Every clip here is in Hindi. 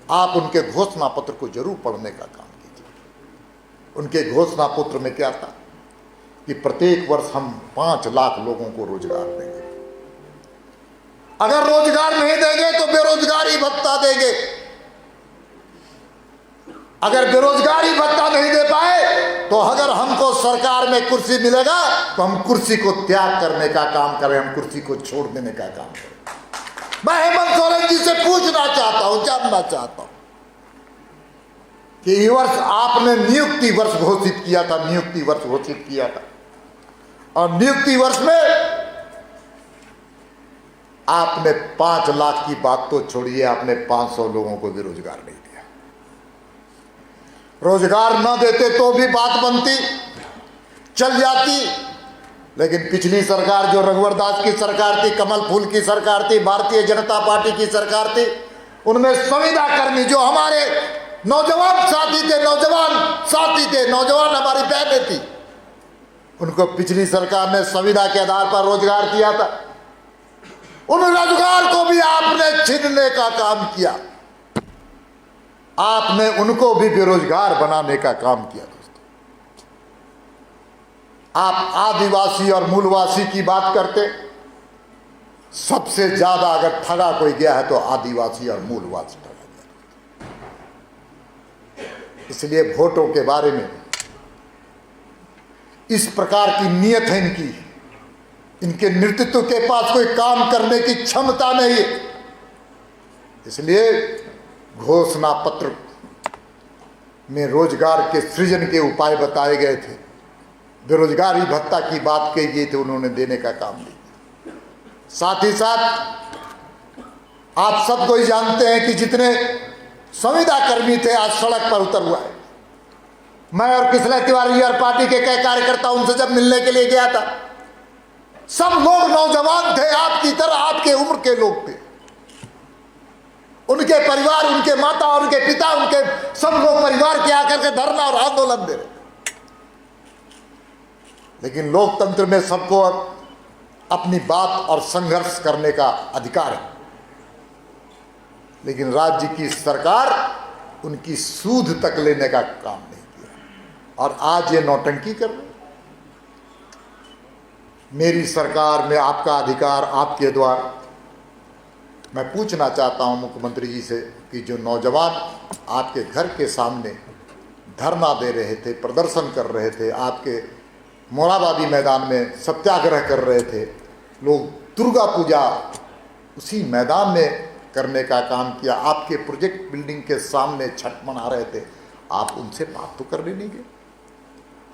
आप उनके घोषणा पत्र को जरूर पढ़ने का काम कीजिए। उनके घोषणा पत्र में क्या था कि प्रत्येक वर्ष हम 5 लाख लोगों को रोजगार देंगे। अगर रोजगार नहीं देंगे तो बेरोजगारी भत्ता देंगे। अगर बेरोजगारी भत्ता नहीं दे पाए तो अगर हमको सरकार में कुर्सी मिलेगा तो हम कुर्सी को त्याग करने का काम करें, हम कुर्सी को छोड़ देने का काम करें। मैं हेमंत सोरेन जी से पूछना चाहता हूं, जानना चाहता हूं कि ये वर्ष आपने नियुक्ति वर्ष घोषित किया था, नियुक्ति वर्ष घोषित किया था, और नियुक्ति वर्ष में आपने 5 लाख की बात तो छोड़िए, आपने 500 लोगों को भी रोजगार नहीं दिया। रोजगार न देते तो भी बात बनती, चल जाती, लेकिन पिछली सरकार जो रघुवर दास की सरकार थी, कमल फूल की सरकार थी, भारतीय जनता पार्टी की सरकार थी, उनमें संविदा कर्मी जो हमारे नौजवान साथी थे, नौजवान हमारी बहनें थी, उनको पिछली सरकार ने संविदा के आधार पर रोजगार दिया था। उन रोजगार को भी आपने छीनने का काम किया, आपने उनको भी बेरोजगार बनाने का काम किया। दोस्तों, आप आदिवासी और मूलवासी की बात करते, सबसे ज्यादा अगर ठगा कोई गया है तो आदिवासी और मूलवासी ठगा गया। इसलिए वोटों के बारे में इस प्रकार की नीयत है इनके नेतृत्व के पास कोई काम करने की क्षमता नहीं है। इसलिए घोषणा पत्र में रोजगार के सृजन के उपाय बताए गए थे, बेरोजगारी भत्ता की बात कही गई थी, उन्होंने देने का काम नहीं किया। साथ ही साथ आप सब कोई जानते हैं कि जितने संविदा कर्मी थे आज सड़क पर उतर हुआ है। मैं और किसला तिवारी और पार्टी के कई कार्यकर्ता उनसे जब मिलने के लिए गया था, सब लोग नौजवान थे, आपकी तरह आपके उम्र के लोग थे। उनके परिवार, उनके माता, उनके पिता, उनके सब लोग परिवार के आकर के धरना और आंदोलन दे रहे। लेकिन लोकतंत्र में सबको अपनी बात और संघर्ष करने का अधिकार है, लेकिन राज्य की सरकार उनकी सूद तक लेने का काम नहीं किया और आज ये नौटंकी कर रहे। मेरी सरकार में आपका अधिकार आपके द्वार। मैं पूछना चाहता हूं मुख्यमंत्री जी से कि जो नौजवान आपके घर के सामने धरना दे रहे थे, प्रदर्शन कर रहे थे, आपके मोराबादी मैदान में सत्याग्रह कर रहे थे, लोग दुर्गा पूजा उसी मैदान में करने का काम किया, आपके प्रोजेक्ट बिल्डिंग के सामने छठ मना रहे थे, आप उनसे बात तो करने नहीं गए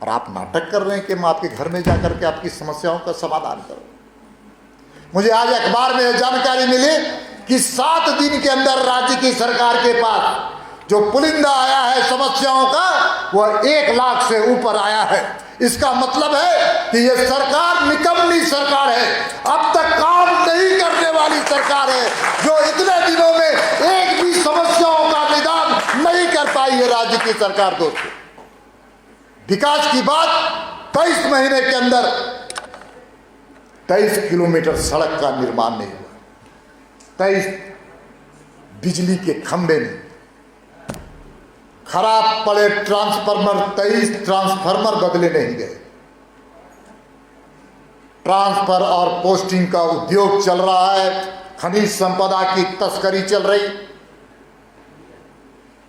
और आप नाटक कर रहे हैं कि मैं आपके घर में जाकर के आपकी समस्याओं का समाधान करूं। मुझे आज अखबार में जानकारी मिली कि 7 दिन के अंदर राज्य की सरकार के पास जो पुलिंदा आया है समस्याओं का, वह 1 लाख से ऊपर आया है। इसका मतलब है कि यह सरकार निकम्मी सरकार है, अब तक काम नहीं करने वाली सरकार है, जो इतने दिनों में एक भी समस्याओं का निदान नहीं कर पाई है राज्य की सरकार। दोस्तों, विकास की बात 23 महीने के अंदर 23 किलोमीटर सड़क का निर्माण नहीं हुआ, 23 बिजली के खंभे नहीं, खराब पड़े ट्रांसफार्मर, 23 ट्रांसफार्मर बदले नहीं गए। ट्रांसफर और पोस्टिंग का उद्योग चल रहा है, खनिज संपदा की तस्करी चल रही।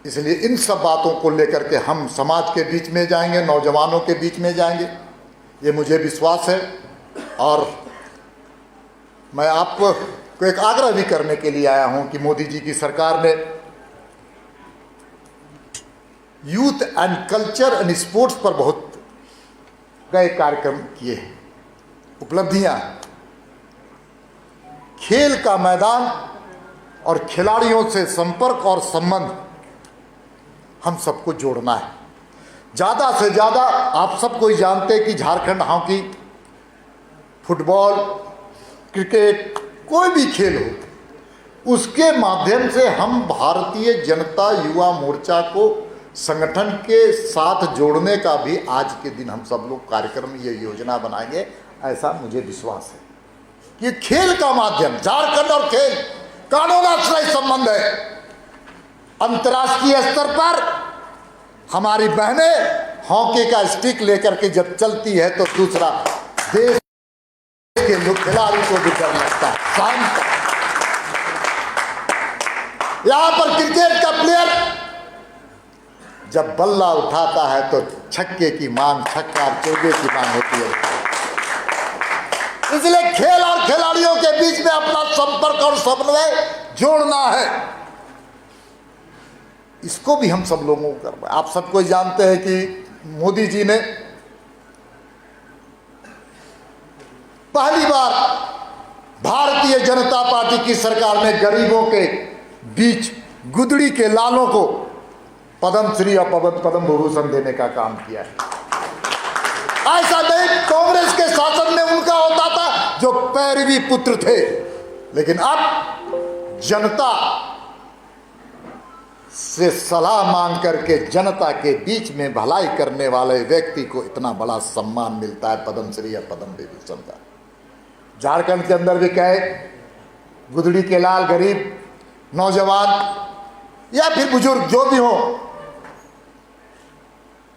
इसलिए इन सब बातों को लेकर के हम समाज के बीच में जाएंगे, नौजवानों के बीच में जाएंगे, ये मुझे विश्वास है। और मैं आपको एक आग्रह भी करने के लिए आया हूं कि मोदी जी की सरकार ने youth and culture and sports पर बहुत कई कार्यक्रम किए हैं, उपलब्धियां, खेल का मैदान और खिलाड़ियों से संपर्क और संबंध हम सबको जोड़ना है। ज़्यादा से ज़्यादा आप सब कोई जानते हैं कि झारखंड हॉकी, फुटबॉल, क्रिकेट, कोई भी खेल हो, उसके माध्यम से हम भारतीय जनता युवा मोर्चा को संगठन के साथ जोड़ने का भी आज के दिन हम सब लोग कार्यक्रम, ये योजना बनाएंगे, ऐसा मुझे विश्वास है कि खेल का माध्यम, झारखंड और खेल कानूनाश्रय संबंध है अंतर्राष्ट्रीय स्तर पर हमारी बहनें हॉकी का स्टिक लेकर के जब चलती है तो दूसरा देश के लोग खिलाड़ी को भी डर लगता है। शांत। यहां पर क्रिकेट का प्लेयर जब बल्ला उठाता है तो छक्के की मांग, छक्का चौके की मांग होती है। इसलिए खेल और खिलाड़ियों के बीच में अपना संपर्क और समन्वय जोड़ना है। इसको भी हम सब लोगों को करना है। आप सबको जानते हैं कि मोदी जी ने पहली बार भारतीय जनता पार्टी की सरकार में गरीबों के बीच गुदड़ी के लालों को पद्म श्री और पद्म विभूषण देने का काम किया है। ऐसा नहीं कांग्रेस के शासन में उनका होता था जो पैरवी पुत्र थे, लेकिन अब जनता से सलाह मांग करके जनता के बीच में भलाई करने वाले व्यक्ति को इतना बड़ा सम्मान मिलता है पद्मश्री या पद्म विभूषण का। झारखंड के अंदर भी कहे गुदड़ी के लाल, गरीब नौजवान या फिर बुजुर्ग जो भी हो,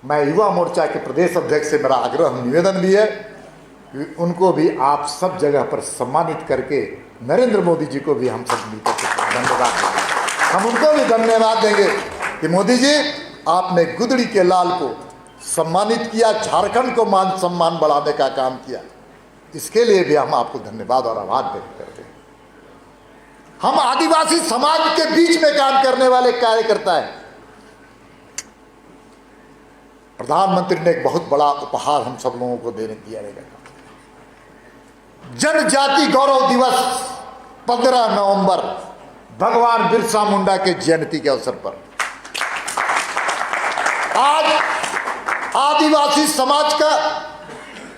मैं युवा मोर्चा के प्रदेश अध्यक्ष से मेरा आग्रह निवेदन भी है कि उनको भी आप सब जगह पर सम्मानित करके नरेंद्र मोदी जी को भी हम सब मिलकर धन्यवाद देंगे। हम उनको भी धन्यवाद देंगे कि मोदी जी आपने गुदड़ी के लाल को सम्मानित किया, झारखंड को मान सम्मान बढ़ाने का काम किया। इसके लिए भी हम आपको धन्यवाद और आभार व्यक्त करते हैं। हम आदिवासी समाज के बीच में काम करने वाले कार्यकर्ता हैं। प्रधानमंत्री ने एक बहुत बड़ा उपहार हम सब लोगों को देने दिया रहेगा। जनजाति गौरव दिवस 15 नवंबर भगवान बिरसा मुंडा के जयंती के अवसर पर आज आदिवासी समाज का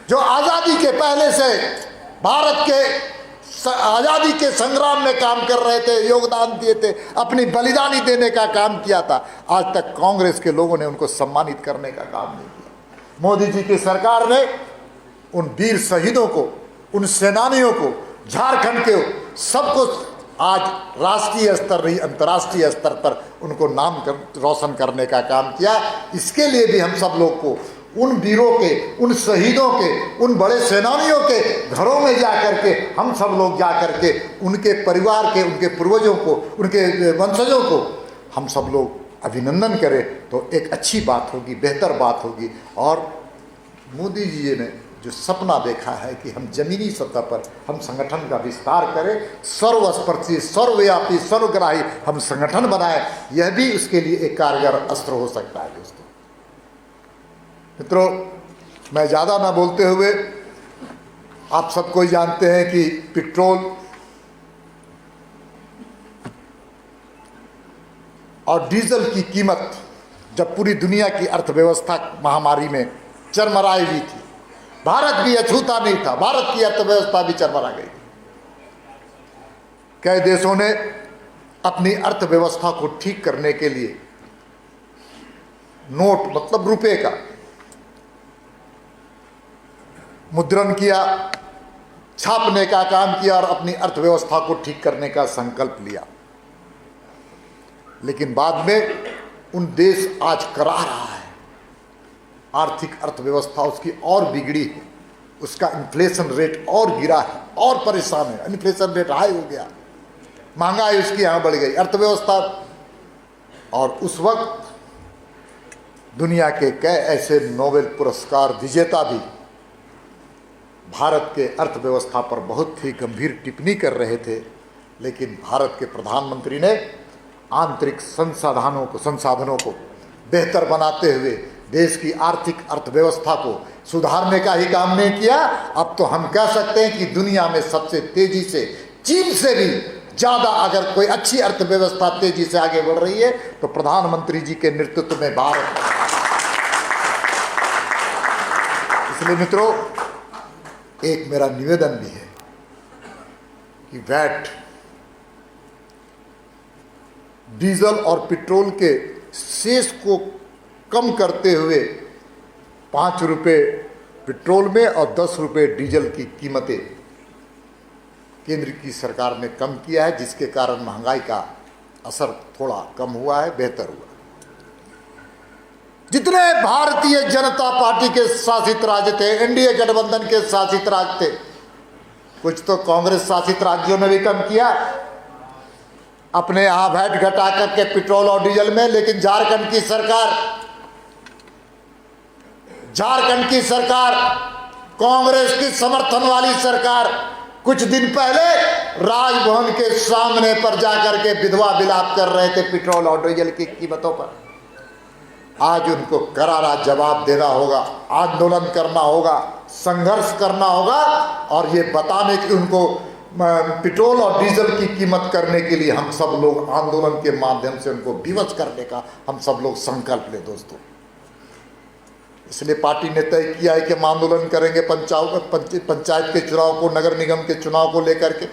जो आजादी के पहले से भारत के आजादी के संग्राम में काम कर रहे थे, योगदान दिए थे, अपनी बलिदानी देने का काम किया था, आज तक कांग्रेस के लोगों ने उनको सम्मानित करने का काम नहीं किया। मोदी जी की सरकार ने उन वीर शहीदों को, उन सेनानियों को, झारखंड के सबको आज राष्ट्रीय स्तर नहीं अंतर्राष्ट्रीय स्तर पर उनको नाम रोशन करने का काम किया। इसके लिए भी हम सब लोग को उन वीरों के, उन शहीदों के, उन बड़े सेनानियों के घरों में जा करके हम सब लोग जा करके उनके परिवार के, उनके पूर्वजों को, उनके वंशजों को हम सब लोग अभिनंदन करें तो एक अच्छी बात होगी, बेहतर बात होगी। और मोदी जी ने जो सपना देखा है कि हम जमीनी सतह पर हम संगठन का विस्तार करें, सर्वस्पर्शी, सर्वव्यापी, सर्वग्राही हम संगठन बनाएं, यह भी उसके लिए एक कारगर अस्त्र हो सकता है। दोस्तों मित्रों, मैं ज़्यादा ना बोलते हुए, आप सबको जानते हैं कि पेट्रोल और डीजल की कीमत जब पूरी दुनिया की अर्थव्यवस्था महामारी में चरमराई हुई थी, भारत भी अछूता नहीं था, भारत की अर्थव्यवस्था भी चरमरा गई। कई देशों ने अपनी अर्थव्यवस्था को ठीक करने के लिए नोट मतलब रुपए का मुद्रण किया, छापने का काम किया और अपनी अर्थव्यवस्था को ठीक करने का संकल्प लिया। लेकिन बाद में उन देश आज करा रहा है, आर्थिक अर्थव्यवस्था उसकी और बिगड़ी है, उसका इन्फ्लेशन रेट और गिरा है और परेशान है, इन्फ्लेशन रेट हाई हो गया, महंगाई उसकी यहाँ बढ़ गई, अर्थव्यवस्था। और उस वक्त दुनिया के कई ऐसे नोबेल पुरस्कार विजेता भी भारत के अर्थव्यवस्था पर बहुत ही गंभीर टिप्पणी कर रहे थे, लेकिन भारत के प्रधानमंत्री ने आंतरिक संसाधनों को बेहतर बनाते हुए देश की आर्थिक अर्थव्यवस्था को सुधारने का ही काम नहीं किया। अब तो हम कह सकते हैं कि दुनिया में सबसे तेजी से, चीन से भी ज़्यादा अगर कोई अच्छी अर्थव्यवस्था तेजी से आगे बढ़ रही है तो प्रधानमंत्री जी के नेतृत्व में भारत। इसलिए मित्रों, एक मेरा निवेदन भी है कि वैट, डीजल और पेट्रोल के शेष को कम करते हुए 5 रुपये पेट्रोल में और 10 रुपये डीजल की कीमतें केंद्र की सरकार ने कम किया है, जिसके कारण महंगाई का असर थोड़ा कम हुआ है, बेहतर हुआ। जितने भारतीय जनता पार्टी के शासित राज्य थे, एनडीए गठबंधन के शासित राज्य थे, कुछ तो कांग्रेस शासित राज्यों ने भी कम किया अपने यहां वैट घटा करके पेट्रोल और डीजल में, लेकिन झारखंड की सरकार कांग्रेस की समर्थन वाली सरकार कुछ दिन पहले राजभवन के सामने पर जाकर के विधवा विलाप कर रहे थे पेट्रोल और डीजल की कीमतों पर। आज उनको करारा जवाब देना होगा, आंदोलन करना होगा, संघर्ष करना होगा और ये बताने की उनको पेट्रोल और डीजल की कीमत करने के लिए हम सब लोग आंदोलन के माध्यम से उनको विवश करने का हम सब लोग संकल्प ले दोस्तों। इसलिए पार्टी ने तय किया है कि हम आंदोलन करेंगे पंचायत के चुनाव को, नगर निगम के चुनाव को लेकर के।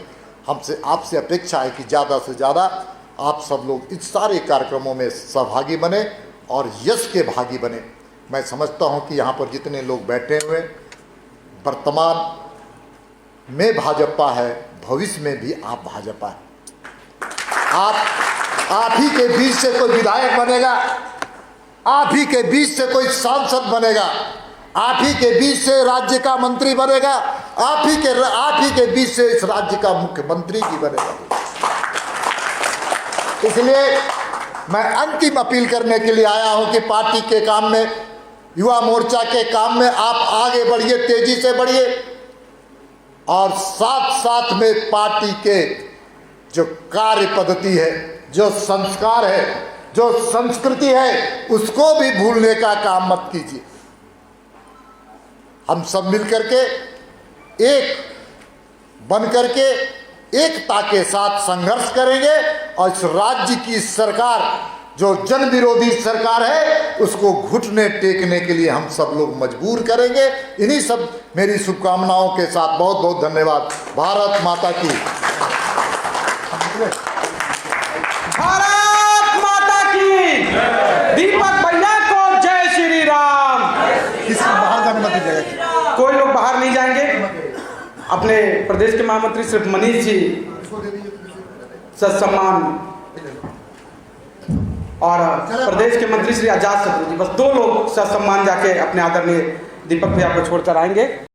हमसे आपसे अपेक्षा है कि ज़्यादा से ज़्यादा आप सब लोग इस सारे कार्यक्रमों में सहभागी बने और यश के भागी बने। मैं समझता हूं कि यहाँ पर जितने लोग बैठे हुए वर्तमान में भाजपा है, भविष्य में भी आप भाजपा है। आप ही के बीच से कोई विधायक बनेगा, आप ही के बीच से कोई सांसद बनेगा, आप ही के बीच से राज्य का मंत्री बनेगा, आप ही के बीच से इस राज्य का मुख्यमंत्री भी बनेगा। इसलिए मैं अंतिम अपील करने के लिए आया हूं कि पार्टी के काम में, युवा मोर्चा के काम में आप आगे बढ़िए, तेजी से बढ़िए और साथ साथ में पार्टी के जो कार्य पद्धति है, जो संस्कार है, जो संस्कृति है, उसको भी भूलने का काम मत कीजिए। हम सब मिलकर के एक बन करके एकता के साथ संघर्ष करेंगे और इस राज्य की सरकार जो जन विरोधी सरकार है उसको घुटने टेकने के लिए हम सब लोग मजबूर करेंगे। इन्हीं सब मेरी शुभकामनाओं के साथ बहुत बहुत धन्यवाद। भारत माता की। भारत माता की। दीपक भैया को जय श्री राम। किसी बाहर जाने मत दीजिएगा, कोई लोग बाहर नहीं जाएंगे। अपने प्रदेश के महामंत्री श्री मनीष जी सत्सम्मान और प्रदेश के मंत्री श्री आजाद शत्रु जी, बस 2 लोग सत्सम्मान जाके अपने आदरणीय दीपक भैया को छोड़कर आएंगे।